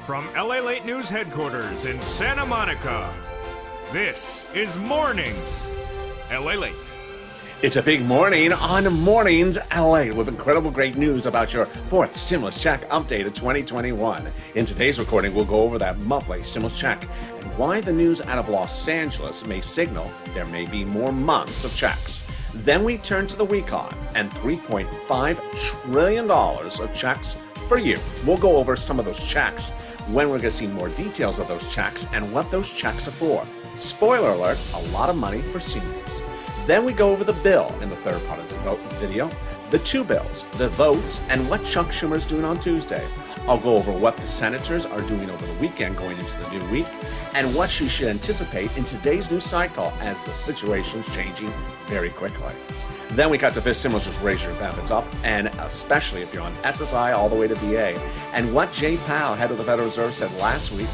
From LALATE News Headquarters in Santa Monica, this is Mornings LALATE. It's a big morning on Mornings LA with incredible great news about your fourth stimulus check update of 2021. In today's recording, we'll go over that monthly stimulus check and why the news out of Los Angeles may signal there may be more months of checks. Then we turn to the recon and $3.5 trillion of checks for you. We'll go over some of those checks, when we're going to see more details of those checks and what those checks are for. Spoiler alert, a lot of money for seniors. Then we go over the bill in the third part of the video, the two bills, the votes, and what Chuck Schumer's doing on Tuesday. I'll go over what the senators are doing over the weekend going into the new week, and what you should anticipate in today's news cycle as the situation's changing very quickly. Then we cut to fifth stimulus, just raise your benefits up, and especially if you're on SSI all the way to VA, and what Jay Powell, head of the Federal Reserve, said last week,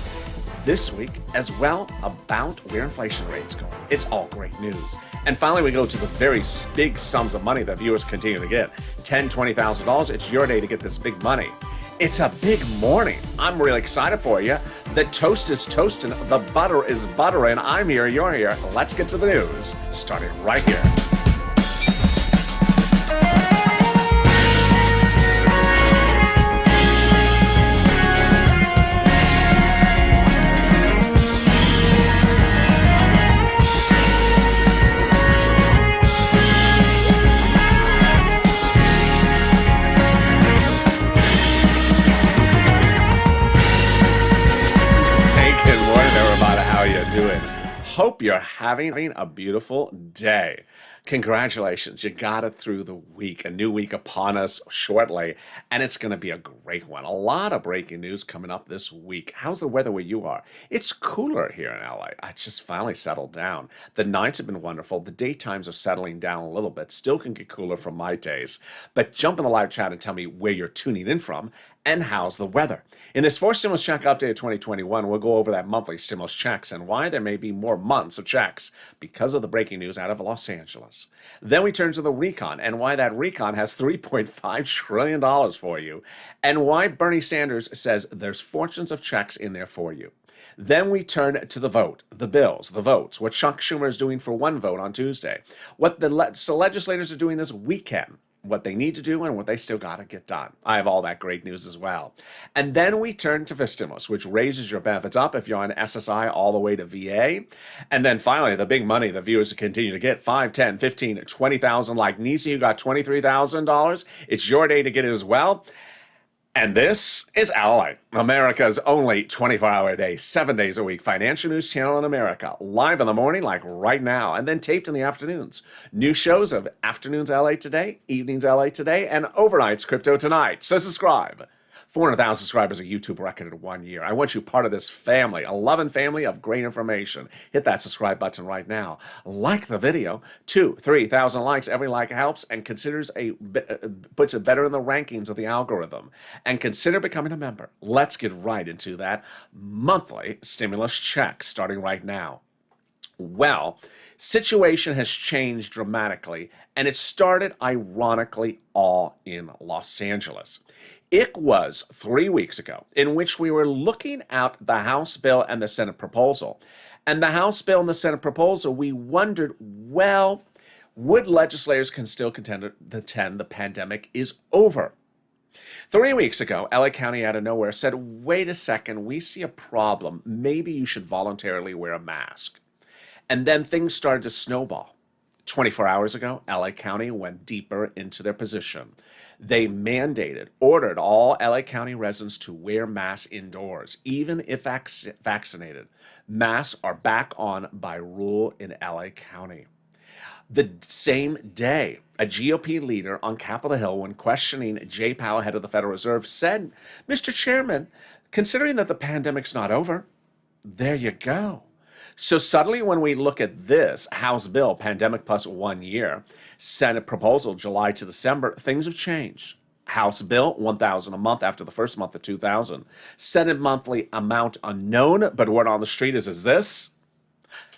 this week, as well about where inflation rate's going. It's all great news. And finally, we go to the very big sums of money that viewers continue to get. $10,000, $20,000. It's your day to get this big money. It's a big morning. I'm really excited for you. The toast is toasting. The butter is buttering. I'm here. You're here. Let's get to the news, starting right here. Hope you're having a beautiful day. Congratulations, you got it through the week. A new week upon us shortly, and it's going to be a great one. A lot of breaking news coming up this week. How's the weather where you are? It's cooler here in LA. I just finally settled down. The nights have been wonderful. The daytimes are settling down a little bit. Still can get cooler from my days. But jump in the live chat and tell me where you're tuning in from and how's the weather. In this fourth stimulus check update of 2021, we'll go over that monthly stimulus checks and why there may be more months of checks because of the breaking news out of Los Angeles. Then we turn to the recon and why that recon has $3.5 trillion for you and why Bernie Sanders says there's fortunes of checks in there for you. Then we turn to the vote, the bills, the votes, what Chuck Schumer is doing for one vote on Tuesday, what the legislators are doing this weekend, what they need to do and what they still got to get done. I have all that great news as well. And then we turn to fifth stimulus, which raises your benefits up if you're on SSI all the way to VA. And then finally, the big money the viewers continue to get, $5,000, $10,000, $15,000, $20,000. Like Nisi, who got $23,000. It's your day to get it as well. And this is LA, America's only 24-hour-a-day, 7 days a week financial news channel in America. Live in the morning, like right now, and then taped in the afternoons. New shows of Afternoons LA Today, Evenings LA Today, and Overnights Crypto Tonight. So subscribe. 400,000 subscribers, a YouTube record in 1 year. I want you part of this family, a loving family of great information. Hit that subscribe button right now. Like the video. 2,000, 3,000 likes. Every like helps and puts it better in the rankings of the algorithm. And consider becoming a member. Let's get right into that monthly stimulus check starting right now. Well, situation has changed dramatically, and it started ironically all in Los Angeles. It was 3 weeks ago in which we were looking at the House bill and the Senate proposal. And the House bill and the Senate proposal, we wondered, well, would legislators can still contend the pandemic is over? 3 weeks ago, LA County out of nowhere said, wait a second, we see a problem. Maybe you should voluntarily wear a mask. And then things started to snowball. 24 hours ago, LA County went deeper into their position. They ordered all LA County residents to wear masks indoors, even if vaccinated. Masks are back on by rule in LA County. The same day, a GOP leader on Capitol Hill, when questioning Jay Powell, head of the Federal Reserve, said, Mr. Chairman, considering that the pandemic's not over, there you go. So suddenly when we look at this House bill, pandemic plus 1 year, Senate proposal, July to December, things have changed. House bill, $1,000 a month after the first month of $2,000. Senate monthly amount unknown, but word on the street is this?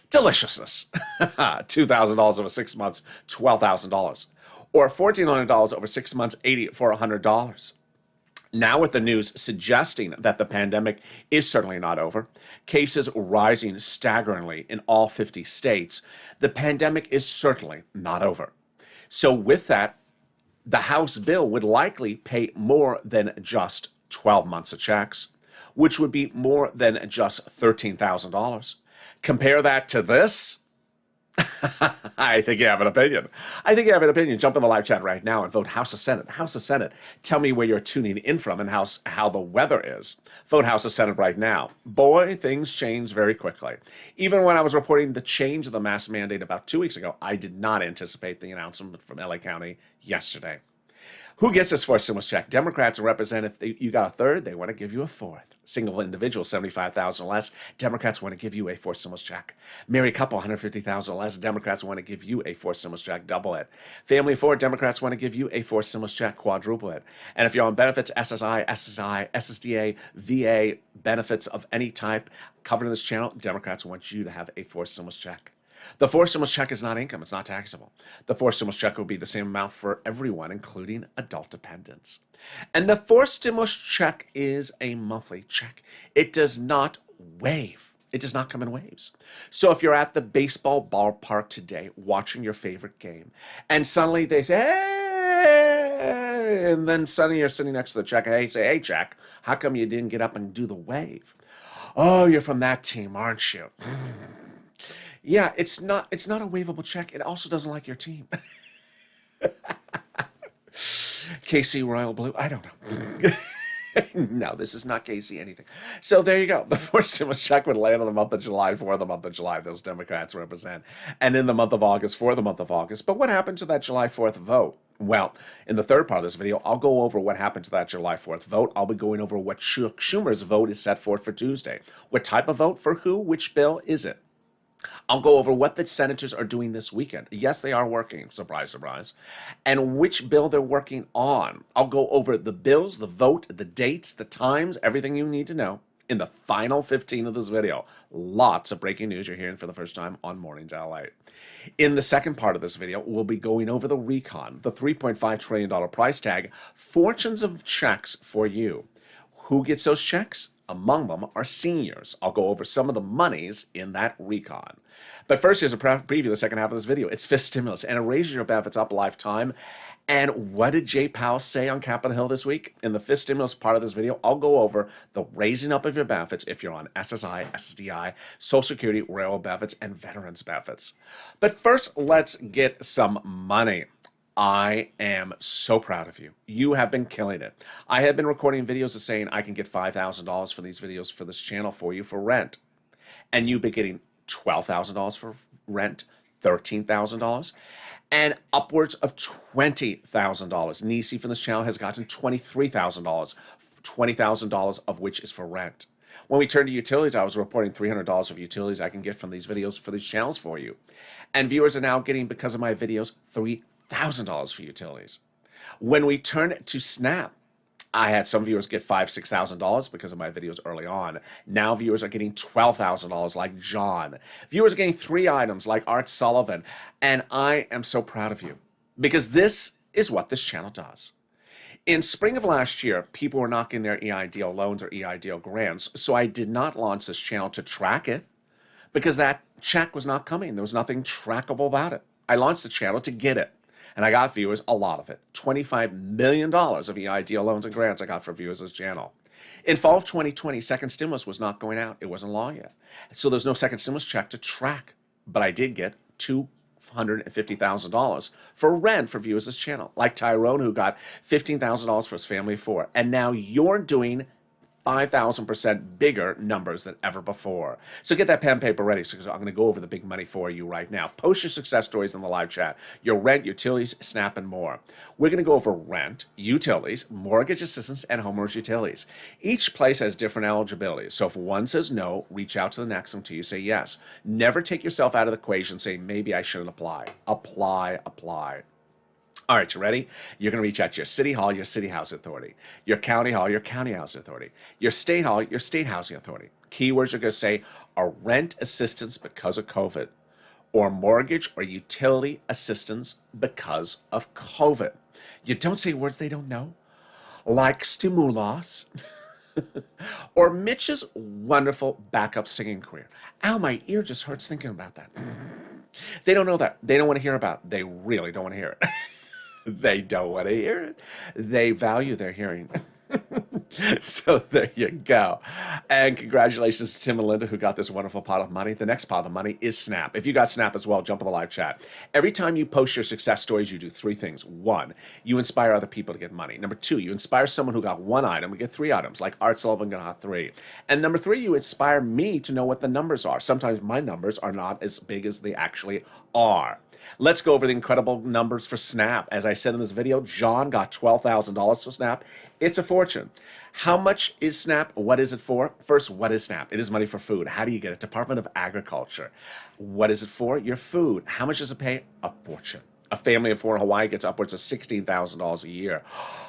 Deliciousness. $2,000 over 6 months, $12,000. Or $1,400 over 6 months, $8,400. Now, with the news suggesting that the pandemic is certainly not over, cases rising staggeringly in all 50 states, the pandemic is certainly not over. So, with that, the House bill would likely pay more than just 12 months of checks, which would be more than just $13,000. Compare that to this. I think you have an opinion. I think you have an opinion. Jump in the live chat right now and vote House of Senate. House of Senate. Tell me where you're tuning in from and how the weather is. Vote House of Senate right now. Boy, things change very quickly. Even when I was reporting the change of the mask mandate about 2 weeks ago, I did not anticipate the announcement from LA County yesterday. Who gets this fourth stimulus check? Democrats represent if you got a third, they want to give you a fourth. Single individual, $75,000 less. Democrats want to give you a fourth stimulus check. Married couple, $150,000 less. Democrats want to give you a fourth stimulus check, double it. Family of four, Democrats want to give you a fourth stimulus check, quadruple it. And if you're on benefits, SSI, SSDA, VA, benefits of any type covered in this channel, Democrats want you to have a fourth stimulus check. The fourth stimulus check is not income. It's not taxable. The fourth stimulus check will be the same amount for everyone, including adult dependents. And the fourth stimulus check is a monthly check. It does not waive. It does not come in waves. So if you're at the baseball ballpark today watching your favorite game, and suddenly they say, hey, and then suddenly you're sitting next to the check, and they say, hey, Jack, how come you didn't get up and do the wave? Oh, you're from that team, aren't you? Yeah, it's not a waivable check. It also doesn't like your team. KC Royal Blue, I don't know. No, this is not KC anything. So there you go. The fourth stimulus check would land in the month of July for the month of July. Those Democrats represent. And in the month of August for the month of August. But what happened to that July 4th vote? Well, in the third part of this video, I'll go over what happened to that July 4th vote. I'll be going over what Schumer's vote is set for Tuesday. What type of vote for who? Which bill is it? I'll go over what the senators are doing this weekend. Yes, they are working. Surprise, surprise. And which bill they're working on. I'll go over the bills, the vote, the dates, the times, everything you need to know in the final 15 of this video. Lots of breaking news you're hearing for the first time on Mornings LA. In the second part of this video, we'll be going over the recon, the $3.5 trillion price tag, fortunes of checks for you. Who gets those checks? Among them are seniors. I'll go over some of the monies in that recon. But first, here's a preview of the second half of this video. It's fifth stimulus, and it raises your benefits up a lifetime. And what did Jay Powell say on Capitol Hill this week? In the fifth stimulus part of this video, I'll go over the raising up of your benefits if you're on SSI, SSDI, Social Security, railroad benefits, and veterans benefits. But first, let's get some money. I am so proud of you. You have been killing it. I have been recording videos of saying I can get $5,000 for these videos for this channel for you for rent. And you've been getting $12,000 for rent, $13,000, and upwards of $20,000. Nisi from this channel has gotten $23,000, $20,000 of which is for rent. When we turn to utilities, I was reporting $300 of utilities I can get from these videos for these channels for you. And viewers are now getting, because of my videos, $3,000 for utilities. When we turn to Snap, I had some viewers get $5,000, $6,000 because of my videos early on. Now viewers are getting $12,000 like John. Viewers are getting 3 items like Art Sullivan. And I am so proud of you because this is what this channel does. In spring of last year, people were knocking their EIDL loans or EIDL grants, so I did not launch this channel to track it because that check was not coming. There was nothing trackable about it. I launched the channel to get it. And I got viewers, a lot of it. $25 million of EIDL loans and grants I got for viewers of this channel. In fall of 2020, second stimulus was not going out. It wasn't law yet. So there's no second stimulus check to track. But I did get $250,000 for rent for viewers of this channel. Like Tyrone, who got $15,000 for his family of 4. And now you're doing 5,000% bigger numbers than ever before. So get that pen and paper ready because I'm going to go over the big money for you right now. Post your success stories in the live chat. Your rent, utilities, Snap, and more. We're going to go over rent, utilities, mortgage assistance, and homeowners utilities. Each place has different eligibility. So if one says no, reach out to the next until you say yes. Never take yourself out of the equation saying, maybe I shouldn't apply. Apply, apply. All right, you ready? You're going to reach out to your city hall, your city housing authority, your county hall, your county housing authority, your state hall, your state housing authority. Keywords are going to say a rent assistance because of COVID, or mortgage or utility assistance because of COVID. You don't say words they don't know. like Stimulos, or Mitch's wonderful backup singing career. Ow, my ear just hurts thinking about that. They don't know that. They don't want to hear about it. They really don't want to hear it. They don't want to hear it. They value their hearing. So there you go. And congratulations to Tim and Linda who got this wonderful pot of money. The next pot of money is Snap. If you got Snap as well, jump in the live chat. Every time you post your success stories, you do three things. One, you inspire other people to get money. Number two, you inspire someone who got one item and get three items, like Art Sullivan got three. And number three, you inspire me to know what the numbers are. Sometimes my numbers are not as big as they actually are. Let's go over the incredible numbers for Snap. As I said in this video, John got $12,000 for Snap. It's a fortune. How much is Snap? What is it for? First, what is Snap? It is money for food. How do you get it? Department of Agriculture. What is it for? Your food. How much does it pay? A fortune. A family of four in Hawaii gets upwards of $16,000 a year.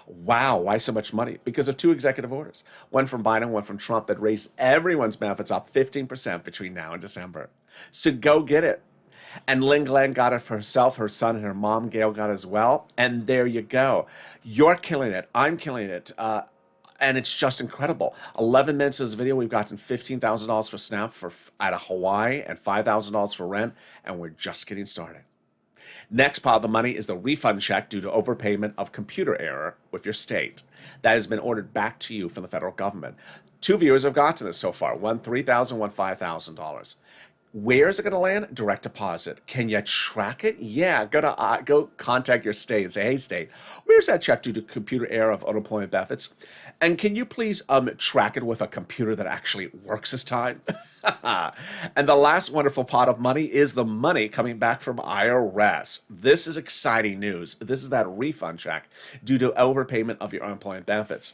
Wow, why so much money? Because of two executive orders. One from Biden, one from Trump that raised everyone's benefits up 15% between now and December. So go get it. And Lynn Glenn got it for herself, her son, and her mom, Gail, got it as well. And there you go. You're killing it. I'm killing it. And it's just incredible. 11 minutes of this video, we've gotten $15,000 for Snap out of Hawaii and $5,000 for rent, and we're just getting started. Next pile of the money is the refund check due to overpayment of computer error with your state. That has been ordered back to you from the federal government. Two viewers have gotten this so far, one $3,000, one $5,000. Where is it going to land? Direct deposit. Can you track it? Yeah, go contact your state and say, hey, state, where's that check due to computer error of unemployment benefits? And can you please track it with a computer that actually works this time? And the last wonderful pot of money is the money coming back from IRS. This is exciting news. This is that refund check due to overpayment of your unemployment benefits.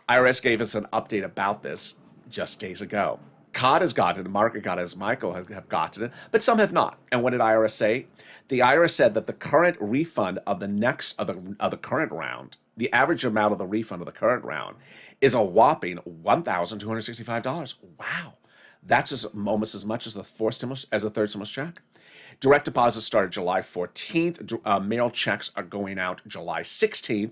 IRS gave us an update about this just days ago. COD has gotten it, Mark got it, as Michael have gotten it, but some have not. And what did IRS say? The IRS said that the current refund of the current round, the average amount of the refund of the current round, is a whopping $1,265. Wow, that's almost as much as the third stimulus check. Direct deposits started July 14th. Mail checks are going out July 16th.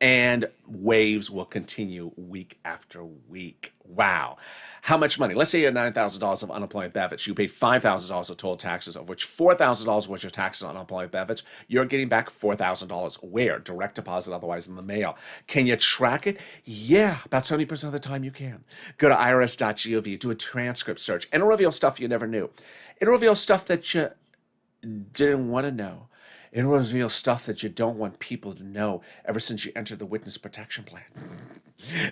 And waves will continue week after week. Wow. How much money? Let's say you had $9,000 of unemployment benefits. You paid $5,000 of total taxes, of which $4,000 was your taxes on unemployment benefits. You're getting back $4,000. Where? Direct deposit, otherwise in the mail. Can you track it? Yeah, about 70% of the time you can. Go to irs.gov, do a transcript search, and it'll reveal stuff you never knew. It'll reveal stuff that you didn't want to know. It'll reveal stuff that you don't want people to know ever since you entered the witness protection plan.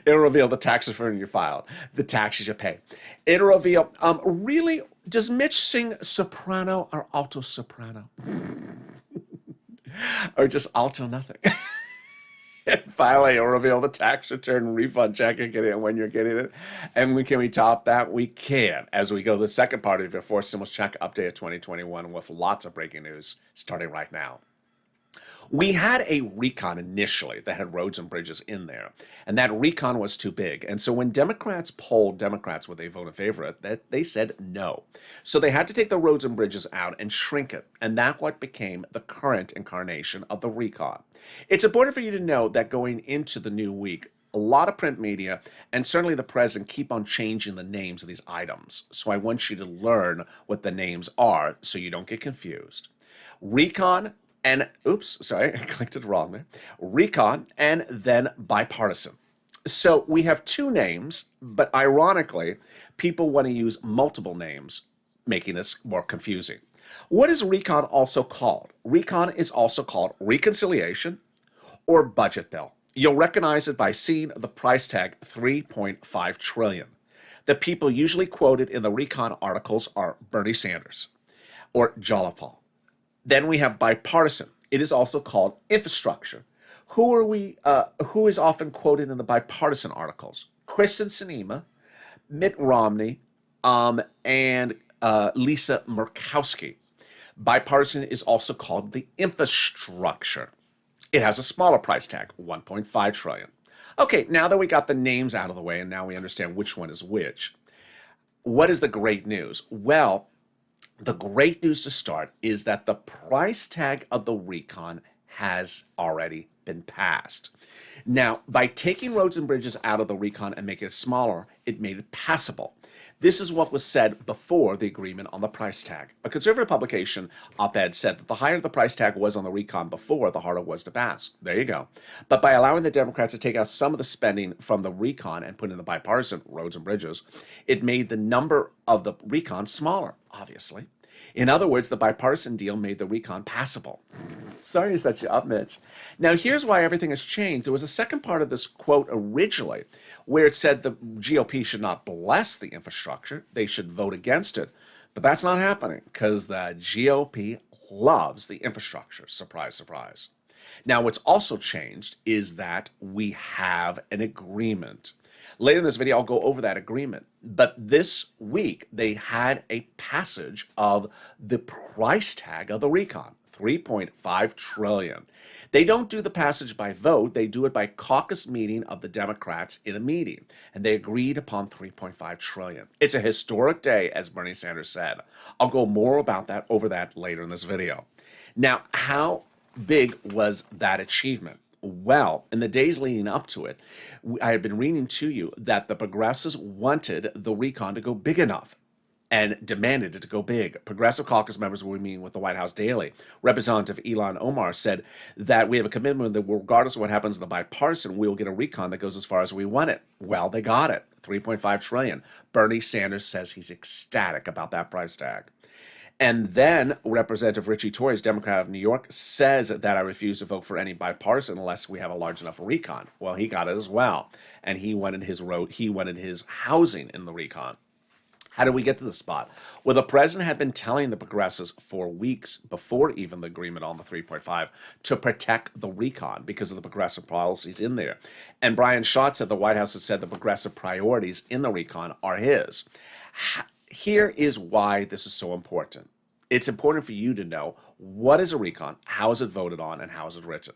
It'll reveal the tax return you filed, the taxes you pay. It'll reveal, really, does Mitch sing soprano or alto soprano? Or just alto nothing? And finally, it'll reveal the tax return refund check you're getting and when you're getting it. And can we top that? We can, as we go to the second part of your fourth stimulus check update of 2021 with lots of breaking news starting right now. We had a recon initially that had roads and bridges in there, and that recon was too big. And so when Democrats polled Democrats would they vote in favor of it, they said no. So they had to take the roads and bridges out and shrink it, and that's what became the current incarnation of the recon. It's important for you to know that going into the new week, a lot of print media and certainly the president keep on changing the names of these items. So I want you to learn what the names are so you don't get confused. Recon and, oops, sorry, I clicked it wrong there. Recon and then bipartisan. So we have two names, but ironically, people want to use multiple names, making this more confusing. What is recon also called? Recon is also called reconciliation or budget bill. You'll recognize it by seeing the price tag, $3.5 trillion. The people usually quoted in the recon articles are Bernie Sanders or Jolapal. Then we have bipartisan. It is also called infrastructure. Who is often quoted in the bipartisan articles? Kristen Sinema, Mitt Romney, and Lisa Murkowski. Bipartisan is also called the infrastructure. It has a smaller price tag, $1.5 trillion. Okay, now that we got the names out of the way and now we understand which one is which, what is the great news? Well, the great news to start is that the price tag of the recon has already been passed. Now, by taking roads and bridges out of the recon and making it smaller, it made it passable. This is what was said before the agreement on the price tag. A conservative publication op-ed said that the higher the price tag was on the recon before, the harder it was to pass. There you go. But by allowing the Democrats to take out some of the spending from the recon and put in the bipartisan roads and bridges, it made the number of the recon smaller, obviously. In other words, the bipartisan deal made the recon passable. Sorry to set you up, Mitch. Now, here's why everything has changed. There was a second part of this quote originally where it said the GOP should not bless the infrastructure. They should vote against it. But that's not happening because the GOP loves the infrastructure. Surprise, surprise. Now, what's also changed is that we have an agreement. Later in this video, I'll go over that agreement. But this week, they had a passage of the price tag of the recon, $3.5 trillion. They don't do the passage by vote. They do it by caucus meeting of the Democrats in a meeting. And they agreed upon $3.5 trillion. It's a historic day, as Bernie Sanders said. I'll go more about that over that later in this video. Now, how big was that achievement? Well, in the days leading up to it, I had been reading to you that the progressives wanted the recon to go big enough and demanded it to go big. Progressive caucus members were meeting with the White House daily. Representative Ilhan Omar said that we have a commitment that regardless of what happens in the bipartisan, we will get a recon that goes as far as we want it. Well, they got it, $3.5 trillion. Bernie Sanders says he's ecstatic about that price tag. And then Representative Richie Torres, Democrat of New York, says that I refuse to vote for any bipartisan unless we have a large enough recon. Well, he got it as well. And he wanted his road, he wanted his housing in the recon. How did we get to this spot? Well, the president had been telling the progressives for weeks before even the agreement on the 3.5 to protect the recon because of the progressive policies in there. And Brian Schatz at the White House had said the progressive priorities in the recon are his. Here is why this is so important. It's important for you to know what is a recon, how is it voted on, and how is it written.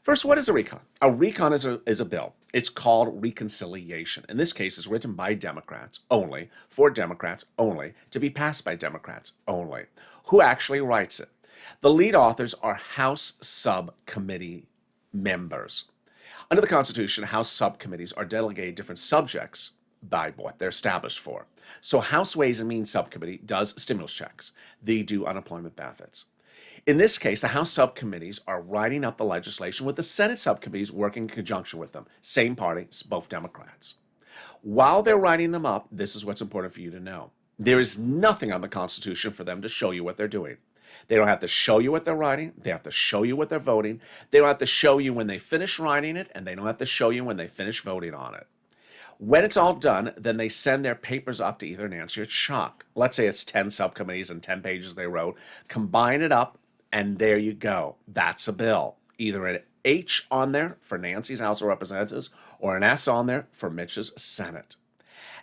First, what is a recon? A recon is a bill. It's called reconciliation. In this case, it's written by Democrats only, for Democrats only, to be passed by Democrats only. Who actually writes it? The lead authors are House subcommittee members. Under the Constitution, House subcommittees are delegated different subjects by what they're established for. So House Ways and Means Subcommittee does stimulus checks. They do unemployment benefits. In this case, the House subcommittees are writing up the legislation with the Senate subcommittees working in conjunction with them. Same party, both Democrats. While they're writing them up, this is what's important for you to know. There is nothing on the Constitution for them to show you what they're doing. They don't have to show you what they're writing. They have to show you what they're voting. They don't have to show you when they finish writing it, and they don't have to show you when they finish voting on it. When it's all done, then they send their papers up to either Nancy or Chuck. Let's say it's 10 subcommittees and 10 pages they wrote. Combine it up, and there you go. That's a bill. Either an H on there for Nancy's House of Representatives or an S on there for Mitch's Senate.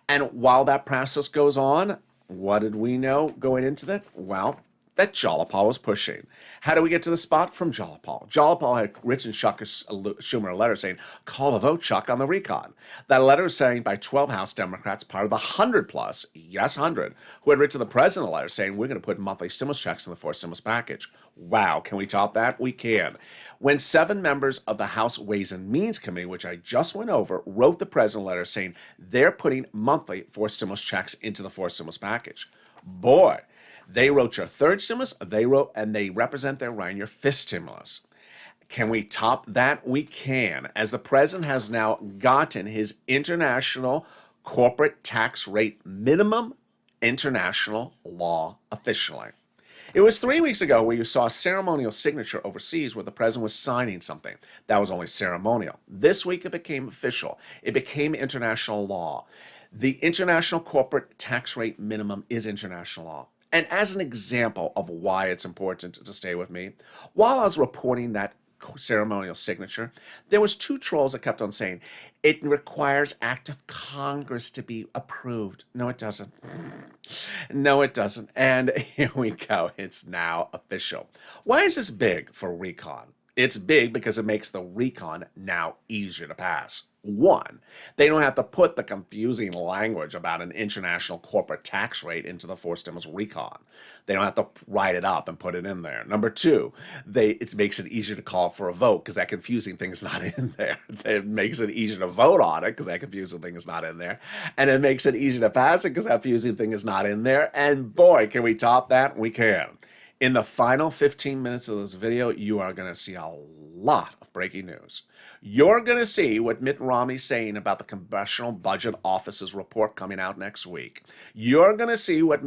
And while that process goes on, what did we know going into that? Well, that Jolopal was pushing. How do we get to the spot? From Jolopal. Jolopal had written Schumer a letter saying, call a vote, Chuck, on the recon. That letter was signed by 12 House Democrats, part of the 100 plus, yes, 100, who had written the president a letter saying, we're going to put monthly stimulus checks in the fourth stimulus package. Wow, can we top that? We can. When 7 members of the House Ways and Means Committee, which I just went over, wrote the president a letter saying they're putting monthly fourth stimulus checks into the fourth stimulus package. Boy, they wrote your third stimulus, they represent their writing your fifth stimulus. Can we top that? We can, as the president has now gotten his international corporate tax rate minimum international law officially. It was 3 weeks ago where you saw a ceremonial signature overseas where the president was signing something. That was only ceremonial. This week it became official. It became international law. The international corporate tax rate minimum is international law. And as an example of why it's important to stay with me, while I was reporting that ceremonial signature, there was 2 trolls that kept on saying, it requires act of Congress to be approved. No, it doesn't. No, it doesn't. And here we go. It's now official. Why is this big for recon? It's big because it makes the recon now easier to pass. One, they don't have to put the confusing language about an international corporate tax rate into the fourth stimulus recon. They don't have to write it up and put it in there. Number two, it makes it easier to call for a vote because that confusing thing is not in there. It makes it easier to vote on it because that confusing thing is not in there. And it makes it easier to pass it because that confusing thing is not in there. And boy, can we top that? We can. In the final 15 minutes of this video, you are going to see a lot of breaking news. You're going to see what Mitt Romney's saying about the Congressional Budget Office's report coming out next week. You're going to see what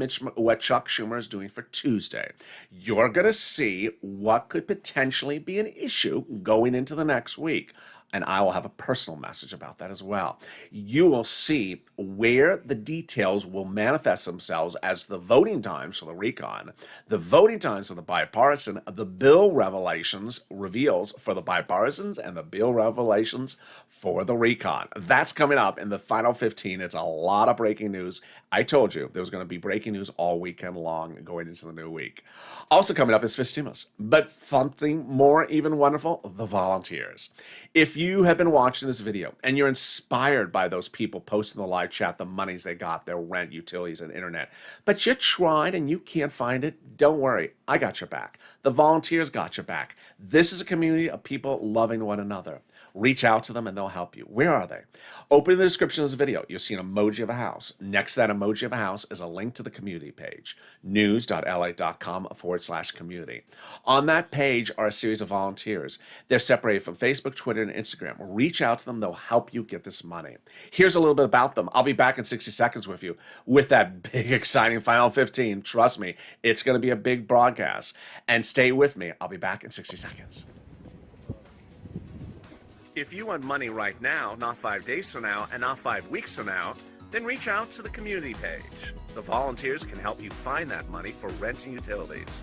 Chuck Schumer is doing for Tuesday. You're going to see what could potentially be an issue going into the next week. And I will have a personal message about that as well. You will see where the details will manifest themselves as the voting times for the recon, the voting times for the bipartisan, the bill reveals for the bipartisans, and the bill revelations for the recon. That's coming up in the final 15. It's a lot of breaking news. I told you there was going to be breaking news all weekend long going into the new week. Also coming up is fifth stimulus, but something more even wonderful, the volunteers. If you have been watching this video and you're inspired by those people posting the live chat, the monies they got, their rent, utilities, and internet, but you tried and you can't find it, don't worry. I got your back. The volunteers got your back. This is a community of people loving one another. Reach out to them and they'll help you. Where are they? Open the description of this video. You'll see an emoji of a house. Next to that emoji of a house is a link to the community page, news.lalate.com/community. On that page are a series of volunteers. They're separated from Facebook, Twitter, and Instagram. Reach out to them. They'll help you get this money. Here's a little bit about them. I'll be back in 60 seconds with you with that big, exciting final 15. Trust me, it's going to be a big broadcast. And stay with me. I'll be back in 60 seconds. If you want money right now, not 5 days from now, and not 5 weeks from now, then reach out to the community page. The volunteers can help you find that money for rent and utilities.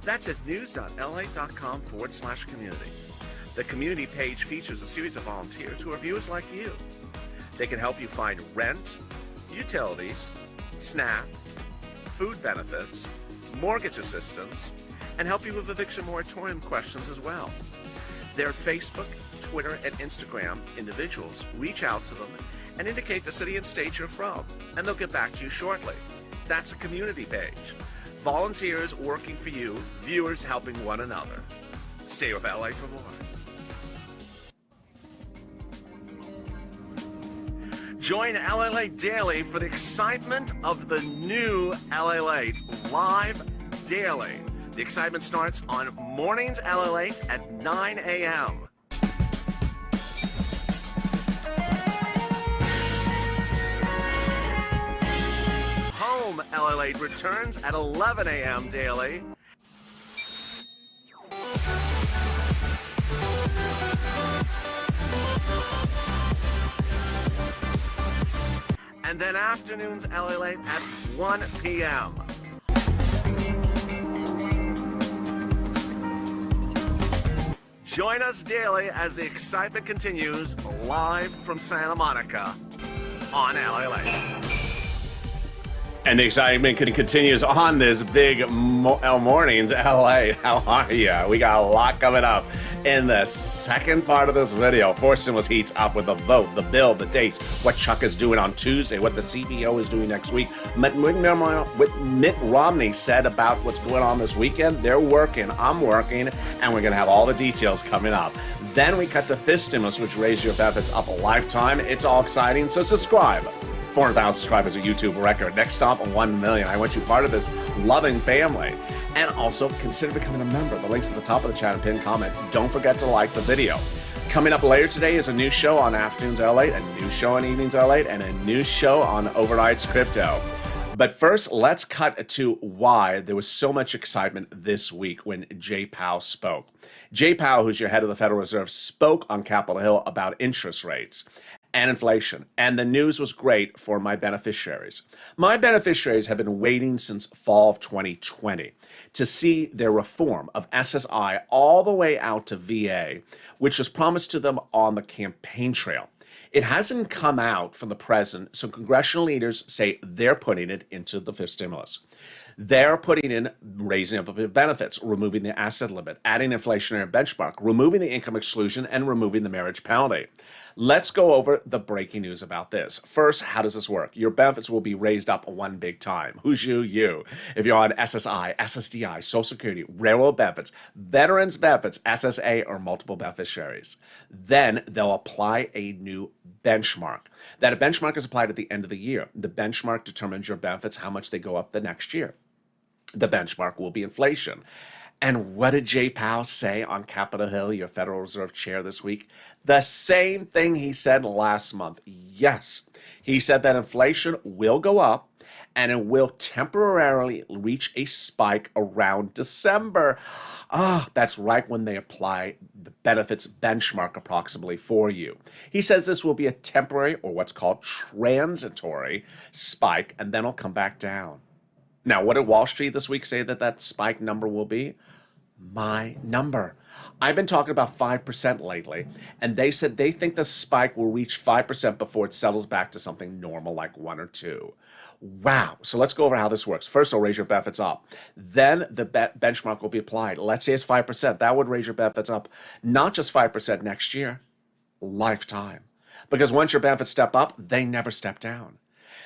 That's at news.lalate.com/community. The community page features a series of volunteers who are viewers like you. They can help you find rent, utilities, SNAP, food benefits, mortgage assistance, and help you with eviction moratorium questions as well. Their Facebook, Twitter, and Instagram individuals. Reach out to them and indicate the city and state you're from, and they'll get back to you shortly. That's a community page. Volunteers working for you, viewers helping one another. Stay with LA for more. Join LALATE Daily for the excitement of the new LALATE live daily. The excitement starts on Mornings LALATE at 9 a.m. Home LALATE returns at 11 a.m. daily. And then afternoons LALATE at 1 p.m. Join us daily as the excitement continues live from Santa Monica on LALATE. And the excitement continues on this big Mornings LA. How are you? We got a lot coming up in the second part of this video. Fourth stimulus heats up with the vote, the bill, the dates, what Chuck is doing on Tuesday, what the CBO is doing next week. What Mitt Romney said about what's going on this weekend. They're working, I'm working, and we're going to have all the details coming up. Then we cut to fifth stimulus, which raises your benefits up a lifetime. It's all exciting, so subscribe. 400,000 subscribers, a YouTube record. Next stop, 1 million. I want you part of this loving family. And also, consider becoming a member. The link's at the top of the chat and pinned comment. Don't forget to like the video. Coming up later today is a new show on Afternoons LALATE, a new show on Evenings LALATE, and a new show on Overnights Crypto. But first, let's cut to why there was so much excitement this week when Jay Powell spoke. Jay Powell, who's your head of the Federal Reserve, spoke on Capitol Hill about interest rates and inflation, and the news was great for my beneficiaries. My beneficiaries have been waiting since fall of 2020 to see their reform of SSI all the way out to VA, which was promised to them on the campaign trail. It hasn't come out from the president, so congressional leaders say they're putting it into the fifth stimulus. They're putting in raising up benefits, removing the asset limit, adding inflationary benchmark, removing the income exclusion, and removing the marriage penalty. Let's go over the breaking news about this. First, how does this work? Your benefits will be raised up one big time. Who's you? You. If you're on SSI, SSDI, Social Security, railroad benefits, veterans benefits, SSA, or multiple beneficiaries, then they'll apply a new benchmark. That benchmark is applied at the end of the year. The benchmark determines your benefits, how much they go up the next year. The benchmark will be inflation. And what did Jay Powell say on Capitol Hill, your Federal Reserve chair, this week? The same thing he said last month. Yes, he said that inflation will go up and it will temporarily reach a spike around December. That's right when they apply the benefits benchmark approximately for you. He says this will be a temporary, or what's called transitory, spike, and then it'll come back down. Now, what did Wall Street this week say that spike number will be? My number. I've been talking about 5% lately, and they said they think the spike will reach 5% before it settles back to something normal like 1 or 2. Wow. So let's go over how this works. First, they'll raise your benefits up. Then the benchmark will be applied. Let's say it's 5%. That would raise your benefits up not just 5% next year, lifetime. Because once your benefits step up, they never step down.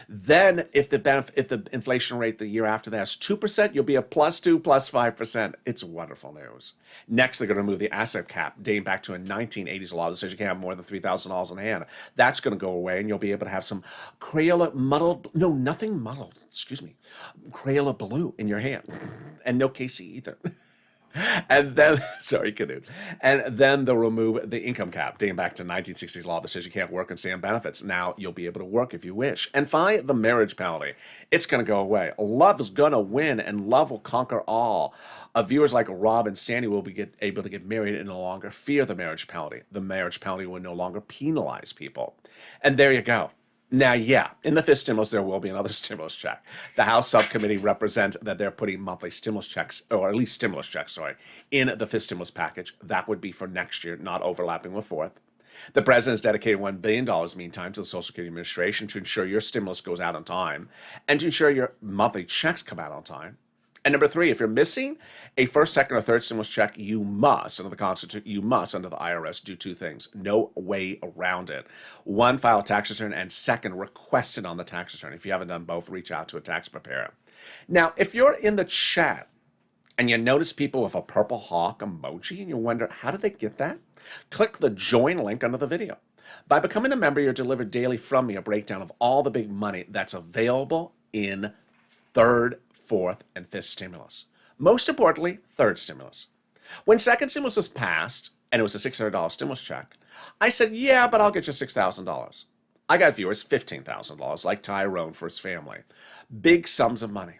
Then if the inflation rate the year after that is 2%, you'll be a +2, +5%. It's wonderful news. Next, they're going to remove the asset cap dating back to a 1980s law that says you can't have more than $3,000 in hand. That's going to go away, and you'll be able to have some Crayola blue in your hand, and no Casey either. And then, sorry, Canute. And then they'll remove the income cap dating back to 1960s law that says you can't work and stay on benefits. Now you'll be able to work if you wish. And finally, the marriage penalty. It's going to go away. Love is going to win, and love will conquer all. Viewers like Rob and Sandy will be able to get married and no longer fear the marriage penalty. The marriage penalty will no longer penalize people. And there you go. Now, yeah, in the fifth stimulus, there will be another stimulus check. The House subcommittee represents that they're putting monthly stimulus checks, or at least stimulus checks, in the fifth stimulus package. That would be for next year, not overlapping with fourth. The president has dedicated $1 billion, meantime, to the Social Security Administration to ensure your stimulus goes out on time and to ensure your monthly checks come out on time. And number 3, if you're missing a first, second, or third stimulus check, you must, under the Constitution, under the IRS, do 2 things. No way around it. 1, file a tax return, and 2, request it on the tax return. If you haven't done both, reach out to a tax preparer. Now, if you're in the chat and you notice people with a purple hawk emoji and you wonder, how did they get that? Click the join link under the video. By becoming a member, you're delivered daily from me a breakdown of all the big money that's available in third, fourth, and fifth stimulus. Most importantly, third stimulus. When second stimulus was passed, and it was a $600 stimulus check, I said, yeah, but I'll get you $6,000. I got viewers $15,000, like Tyrone for his family. Big sums of money.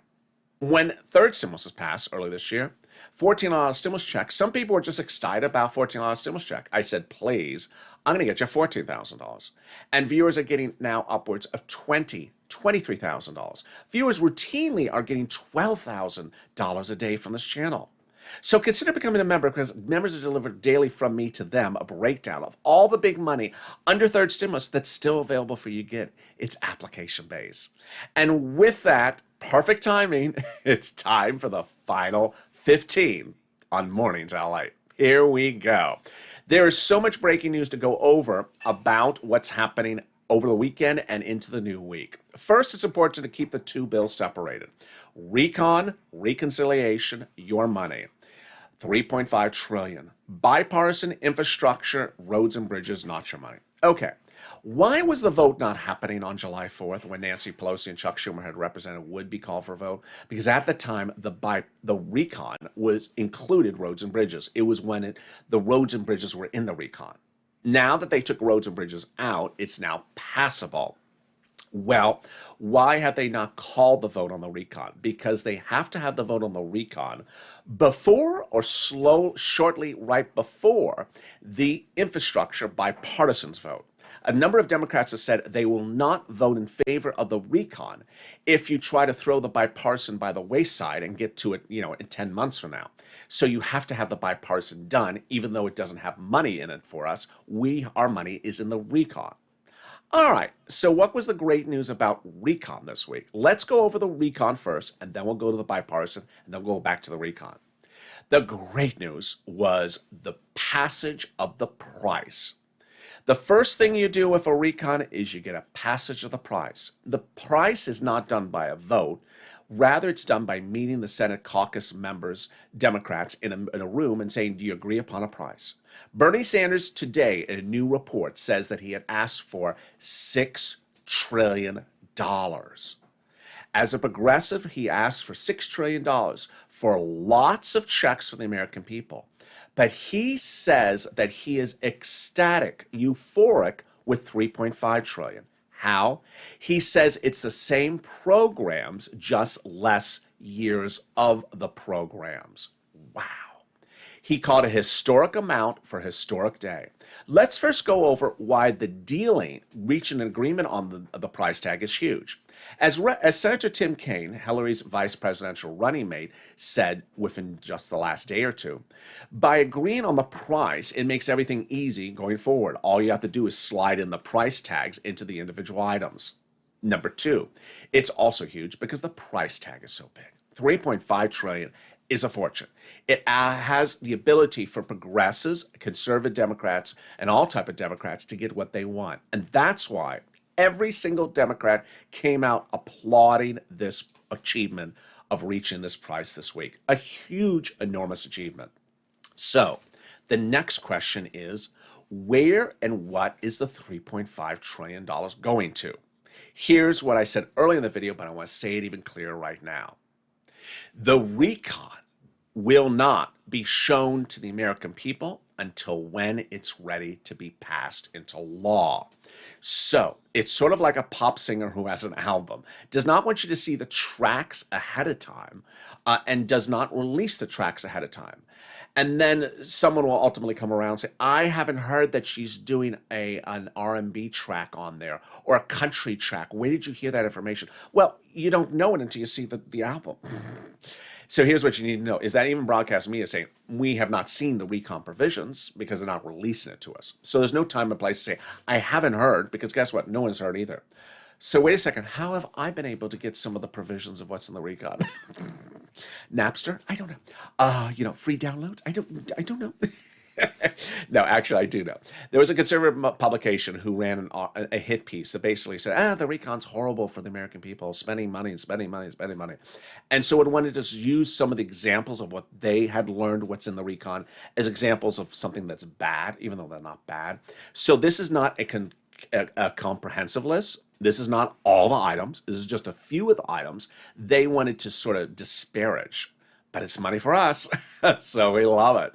When third stimulus was passed early this year, $14 stimulus check, some people were just excited about $14 stimulus check. I said, please, I'm going to get you $14,000. And viewers are getting now upwards of $23,000. Viewers routinely are getting $12,000 a day from this channel. So consider becoming a member, because members are delivered daily from me to them a breakdown of all the big money under third stimulus that's still available for you to get. It's application based. And with that, perfect timing, it's time for the final 15 on Mornings LA. Here we go. There is so much breaking news to go over about what's happening over the weekend and into the new week. First, it's important to keep the 2 bills separated. Recon, reconciliation, your money. $3.5 trillion. Bipartisan infrastructure, roads and bridges, not your money. Okay. Why was the vote not happening on July 4th when Nancy Pelosi and Chuck Schumer had represented would be called for a vote? Because at the time, the recon was included roads and bridges. It was when the roads and bridges were in the recon. Now that they took roads and bridges out, it's now passable. Well, why have they not called the vote on the recon? Because they have to have the vote on the recon before or shortly right before the infrastructure bipartisans vote. A number of Democrats have said they will not vote in favor of the recon if you try to throw the bipartisan by the wayside and get to it, in 10 months from now. So you have to have the bipartisan done, even though it doesn't have money in it for us. Our money is in the recon. All right, so what was the great news about recon this week? Let's go over the recon first, and then we'll go to the bipartisan, and then we'll go back to the recon. The great news was the passage of the price. The first thing you do with a recon is you get a passage of the price. The price is not done by a vote. Rather, it's done by meeting the Senate caucus members, Democrats, in a room and saying, do you agree upon a price? Bernie Sanders today, in a new report, says that he had asked for $6 trillion. As a progressive, he asked for $6 trillion for lots of checks for the American people. But he says that he is ecstatic, euphoric with $3.5 trillion. How? He says it's the same programs, just less years of the programs. Wow. He called a historic amount for a historic day. Let's first go over why the dealing, reaching an agreement on the price tag, is huge. As Senator Tim Kaine, Hillary's vice presidential running mate, said within just the last day or two, by agreeing on the price, it makes everything easy going forward. All you have to do is slide in the price tags into the individual items. Number two, it's also huge because the price tag is so big. $3.5 trillion is a fortune. It has the ability for progressives, conservative Democrats, and all type of Democrats to get what they want. And that's why every single Democrat came out applauding this achievement of reaching this price this week. A huge, enormous achievement. So the next question is, where and what is the $3.5 trillion going to? Here's what I said earlier in the video, but I want to say it even clearer right now. The recon will not be shown to the American people until when it's ready to be passed into law. So it's sort of like a pop singer who has an album, does not want you to see the tracks ahead of time, and does not release the tracks ahead of time. And then someone will ultimately come around and say, I haven't heard that she's doing an R&B track on there or a country track. Where did you hear that information? Well, you don't know it until you see the album. So here's what you need to know, is that even broadcast media saying, we have not seen the recon provisions because they're not releasing it to us. So there's no time and place to say, I haven't heard, because guess what? No one's heard either. So wait a second, how have I been able to get some of the provisions of what's in the recon? Napster? I don't know. Free downloads? I don't know. No, actually, I do know. There was a conservative publication who ran a hit piece that basically said, the recon's horrible for the American people, spending money and spending money and spending money. And so it wanted to use some of the examples of what they had learned, what's in the recon, as examples of something that's bad, even though they're not bad. So this is not a comprehensive list. This is not all the items. This is just a few of the items they wanted to sort of disparage. But it's money for us, so we love it.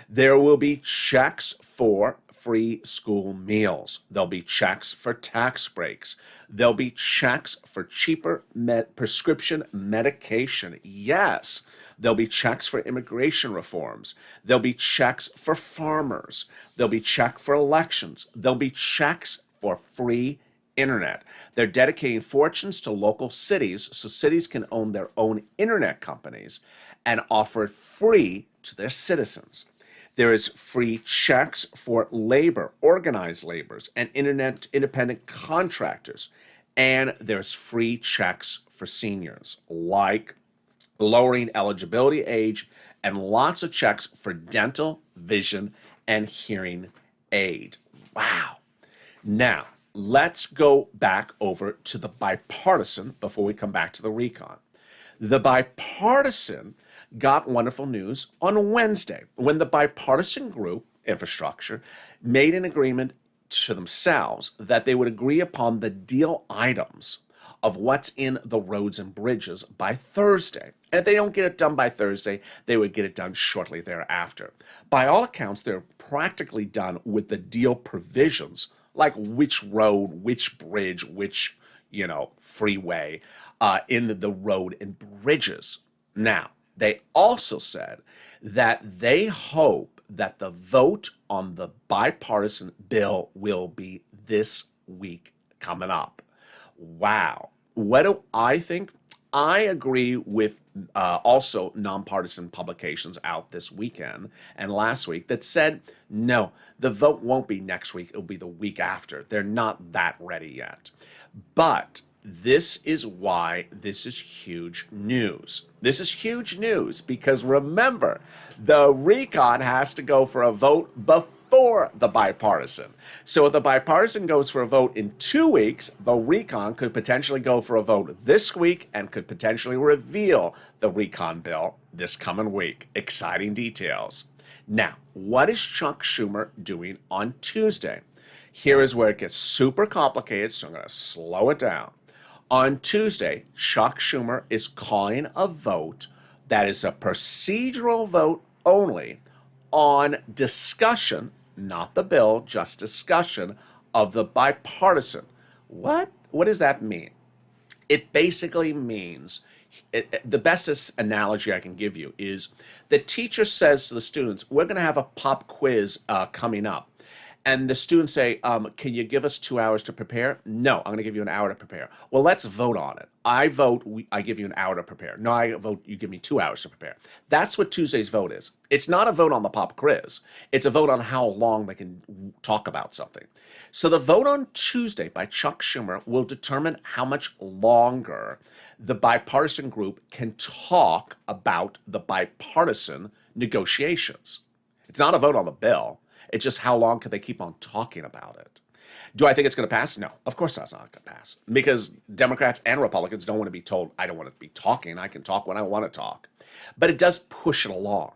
There will be checks for free school meals. There'll be checks for tax breaks. There'll be checks for cheaper prescription medication. Yes, there'll be checks for immigration reforms. There'll be checks for farmers. There'll be check for elections. There'll be checks for free internet. They're dedicating fortunes to local cities so cities can own their own internet companies and offer it free to their citizens. There is free checks for labor, organized laborers, and internet independent contractors. And there's free checks for seniors, like lowering eligibility age, and lots of checks for dental, vision, and hearing aid. Wow. Now, let's go back over to the bipartisan before we come back to the recon. The bipartisan got wonderful news on Wednesday when the bipartisan group, infrastructure, made an agreement to themselves that they would agree upon the deal items of what's in the roads and bridges by Thursday. And if they don't get it done by Thursday, they would get it done shortly thereafter. By all accounts, they're practically done with the deal provisions, like which road, which bridge, which, freeway in the road and bridges. Now, they also said that they hope that the vote on the bipartisan bill will be this week coming up. Wow. What do I think? I agree with also nonpartisan publications out this weekend and last week that said, no, the vote won't be next week. It'll be the week after. They're not that ready yet. But this is why this is huge news. This is huge news because remember, the recon has to go for a vote before the bipartisan. So if the bipartisan goes for a vote in 2 weeks, the recon could potentially go for a vote this week and could potentially reveal the recon bill this coming week. Exciting details. Now, what is Chuck Schumer doing on Tuesday? Here is where it gets super complicated, so I'm going to slow it down. On Tuesday, Chuck Schumer is calling a vote that is a procedural vote only on discussion, not the bill, just discussion of the bipartisan. What does that mean? It basically means, the best analogy I can give you is the teacher says to the students, we're going to have a pop quiz coming up. And the students say, can you give us 2 hours to prepare? No, I'm going to give you an hour to prepare. Well, let's vote on it. I vote, I give you an hour to prepare. No, I vote, you give me 2 hours to prepare. That's what Tuesday's vote is. It's not a vote on the pop quiz. It's a vote on how long they can talk about something. So the vote on Tuesday by Chuck Schumer will determine how much longer the bipartisan group can talk about the bipartisan negotiations. It's not a vote on the bill. It's just how long can they keep on talking about it. Do I think it's going to pass? No, of course that's not going to pass because Democrats and Republicans don't want to be told, I don't want to be talking. I can talk when I want to talk. But it does push it along.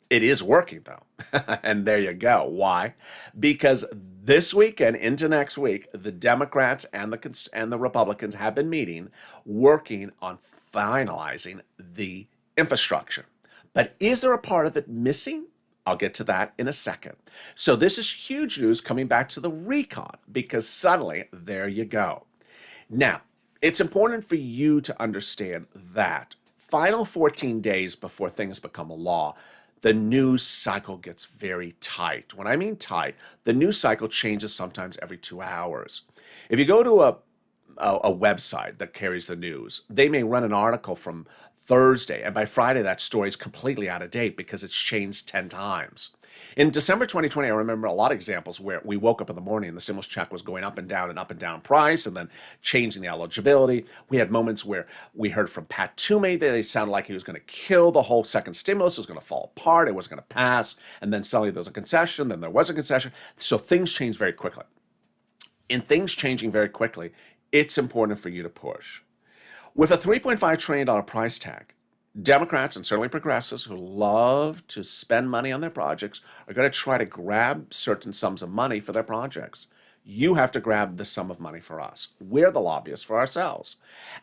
It is working though. And there you go. Why? Because this weekend into next week, the Democrats and the Republicans have been meeting, working on finalizing the infrastructure. But is there a part of it missing? I'll get to that in a second. So this is huge news coming back to the recon because suddenly there you go. Now, it's important for you to understand that final 14 days before things become a law, the news cycle gets very tight. When I mean tight, the news cycle changes sometimes every 2 hours. If you go to a website that carries the news, they may run an article from Thursday, and by Friday that story is completely out of date because it's changed 10 times. In December 2020, I remember a lot of examples where we woke up in the morning and the stimulus check was going up and down price and then changing the eligibility. We had moments where we heard from Pat Toomey that it sounded like he was going to kill the whole second stimulus. It was going to fall apart. It was going to pass. And then suddenly there was a concession. Then there was a concession. So things change very quickly. In things changing very quickly, it's important for you to push. With a $3.5 trillion price tag, Democrats and certainly progressives who love to spend money on their projects are going to try to grab certain sums of money for their projects. You have to grab the sum of money for us. We're the lobbyists for ourselves.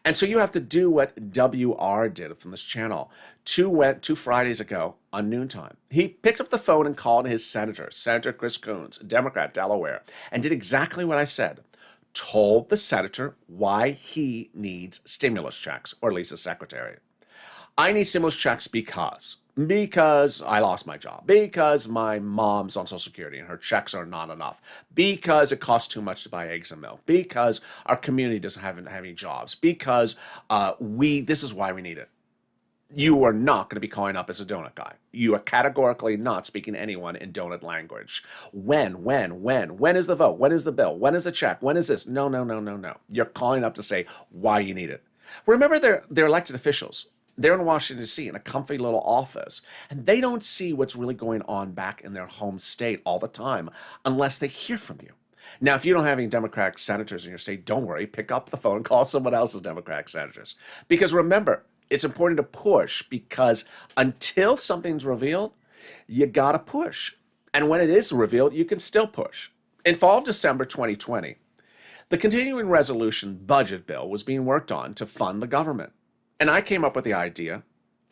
And so you have to do what WR did from this channel two Fridays ago on noontime. He picked up the phone and called his senator, Senator Chris Coons, Democrat, Delaware, and did exactly what I said. Told the senator why he needs stimulus checks, or at least a secretary. I need stimulus checks because I lost my job, because my mom's on Social Security and her checks are not enough, because it costs too much to buy eggs and milk, because our community doesn't have any jobs, because this is why we need it. You are not going to be calling up as a donut guy. You are categorically not speaking to anyone in donut language. When is the vote? When is the bill? When is the check? When is this? No. You're calling up to say why you need it. Remember, they're elected officials. They're in Washington, D.C. in a comfy little office, and they don't see what's really going on back in their home state all the time unless they hear from you. Now, if you don't have any Democratic senators in your state, don't worry. Pick up the phone and call someone else's Democratic senators. Because remember, it's important to push because until something's revealed, you got to push. And when it is revealed, you can still push. In fall of December 2020, the continuing resolution budget bill was being worked on to fund the government. And I came up with the idea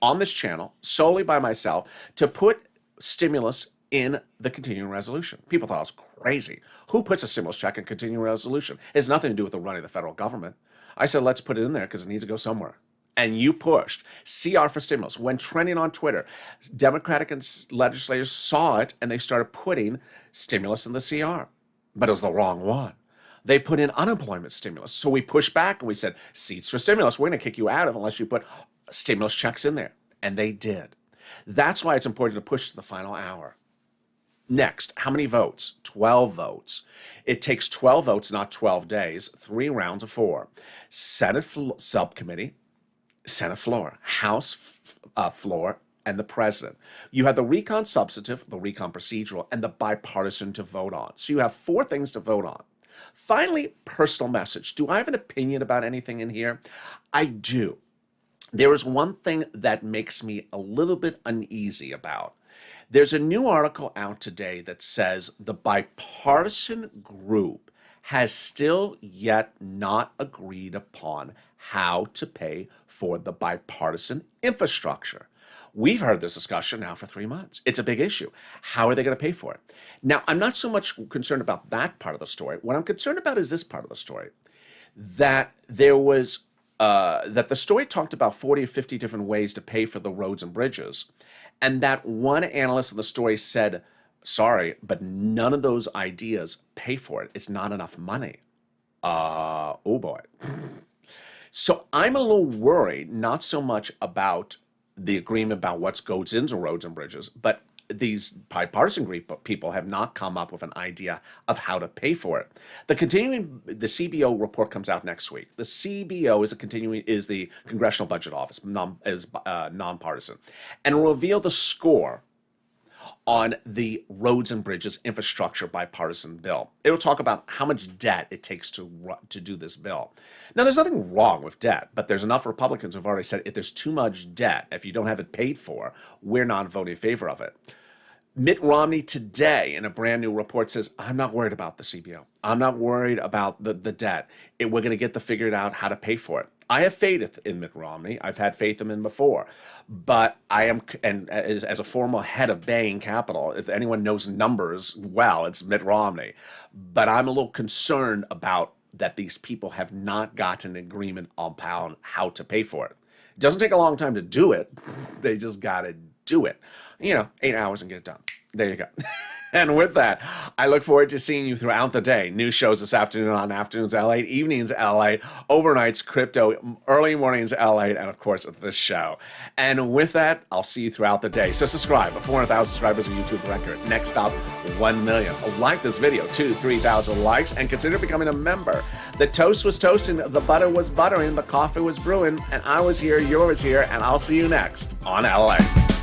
on this channel, solely by myself, to put stimulus in the continuing resolution. People thought I was crazy. Who puts a stimulus check in continuing resolution? It has nothing to do with the running of the federal government. I said, let's put it in there because it needs to go somewhere. And you pushed CR for stimulus. When trending on Twitter, Democratic legislators saw it and they started putting stimulus in the CR. But it was the wrong one. They put in unemployment stimulus. So we pushed back and we said, seats for stimulus, we're going to kick you out of unless you put stimulus checks in there. And they did. That's why it's important to push to the final hour. Next, how many votes? 12 votes. It takes 12 votes, not 12 days, 3 rounds of 4. Senate subcommittee, Senate floor, House floor, and the president. You have the recon substantive, the recon procedural, and the bipartisan to vote on. So you have 4 things to vote on. Finally, personal message. Do I have an opinion about anything in here? I do. There is one thing that makes me a little bit uneasy about. There's a new article out today that says the bipartisan group has still yet not agreed upon how to pay for the bipartisan infrastructure. We've heard this discussion now for 3 months. It's a big issue. How are they going to pay for it? Now, I'm not so much concerned about that part of the story. What I'm concerned about is this part of the story, that there was that the story talked about 40 or 50 different ways to pay for the roads and bridges, and that one analyst in the story said, sorry, but none of those ideas pay for it. It's not enough money. Oh boy. So I'm a little worried, not so much about the agreement about what goes into roads and bridges, but these bipartisan group of people have not come up with an idea of how to pay for it. The CBO report comes out next week. The CBO is the Congressional Budget Office, nonpartisan, and will reveal the score on the roads and bridges infrastructure bipartisan bill. It will talk about how much debt it takes to do this bill. Now, there's nothing wrong with debt, but there's enough Republicans who've already said if there's too much debt, if you don't have it paid for, we're not voting in favor of it. Mitt Romney today in a brand new report says, I'm not worried about the CBO. I'm not worried about the debt. We're going to get figured out how to pay for it. I have faith in Mitt Romney. I've had faith in him before. But I am, and as a former head of Bain Capital, if anyone knows numbers well, it's Mitt Romney. But I'm a little concerned about that these people have not gotten an agreement on how to pay for it. It doesn't take a long time to do it. They just got to do it. 8 hours and get it done. There you go. And with that, I look forward to seeing you throughout the day. New shows this afternoon on Afternoons LALATE, Evenings LALATE, Overnights Crypto, Early Mornings LALATE, and of course this show. And with that, I'll see you throughout the day. So subscribe. 400,000 subscribers on YouTube record. Next stop, 1 million. Like this video, 2,000-3,000 likes, and consider becoming a member. The toast was toasting, the butter was buttering, the coffee was brewing, and I was here, you was here, and I'll see you next on LALATE.